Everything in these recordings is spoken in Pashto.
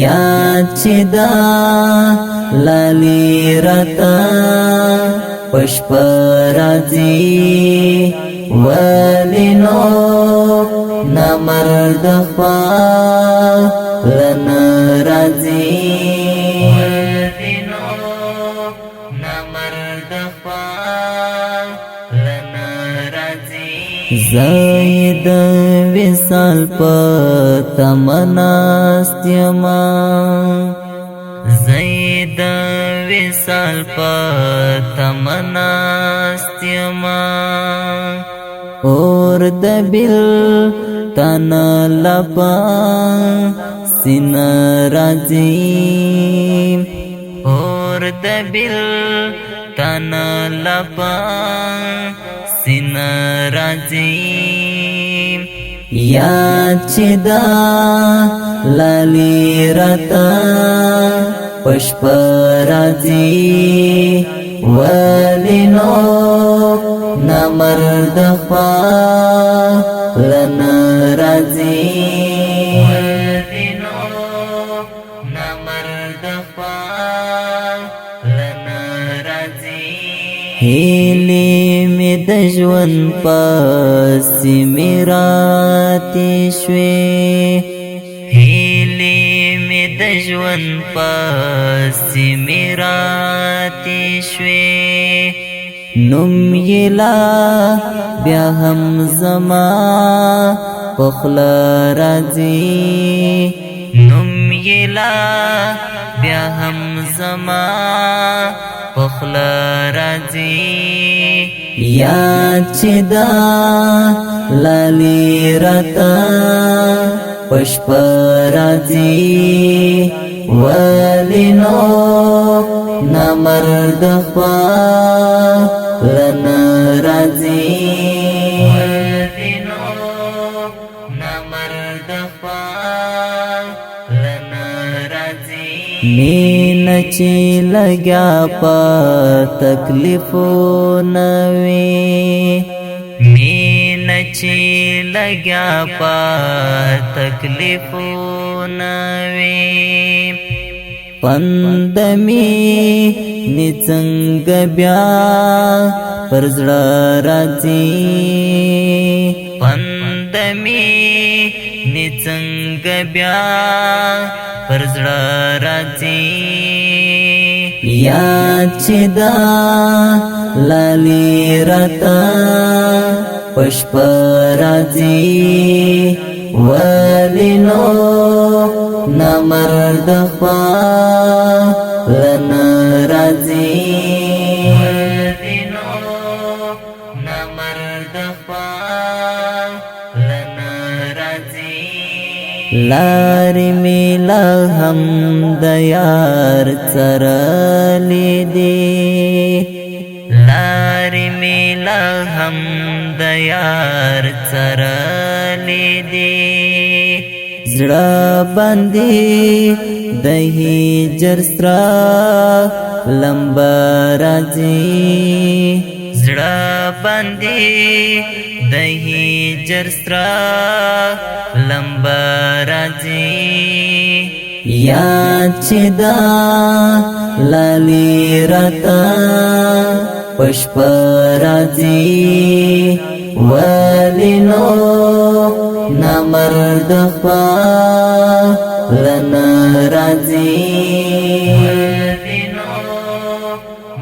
یاد چې دا لالی رتا پشپ راځي ولی نو نمرد خپل راځي ولی نو نمرد خپل راځي زید وصال په تمناستیما زید وصال په تمناستیما اور د بل تن لپا سین راځي اور د بل تن لپا سین راځي یاد چې دا لالی رتا پشپ راځي ولی نو نمرد خپل راځي ولی نو نمرد خپل راځي هیلې مې د ژوند پسې مې راتې شوې هیلې مې د ژوند پسې مې راتې شوې نوم یې لا بیا هم زما په خوله راځي نوم یې لا بیا هم زما په خوله راځي یاد چې دا لالی رتا پشپ راځي ولی نو نمرد خپل راځي ولی نو نمرد خپل راځي مینه چې لګیا په تکلیفونه وي مینه چې لګیا په تکلیفونه وي پند می نڅنګ بیا پر زړه راځي پند می نڅنګ بیا پر زړه راځي یاد چې دا لالی رتا پشپ راځي ولی نو نمرد خپل راځي ولی نو نمرد خپل راځي لارې مې لا هم د یار څرلې دي لارې مې لا هم د یار څرلې دي زړه باندې د هجر سره لمبه راځي زړه باندې د هجر سره لمبه راځي یاد چې دا لالی رتا پشپ راځي ولی نو نمرد خپل راځي ولی نو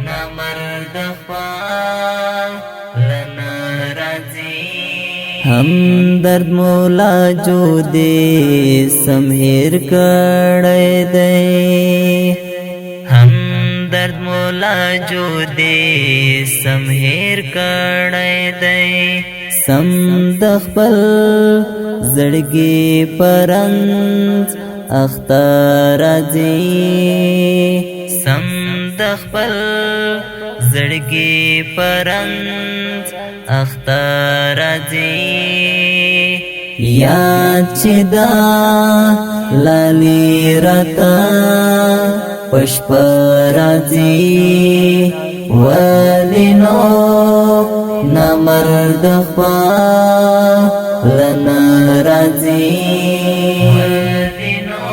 نمرد خپل راځي همدرد مولا جو دې سمهیر کړی دی همدرد مولا جو دې سمهیر کړی دی سم د خپل زړګي پرنګ اختر راځي سم د خپل زړګي پرنګ اختر راځي یاد چې دا لالی رتا پشپ راځي ولی نو نمرد خپل راځي ولی نو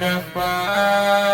د خپل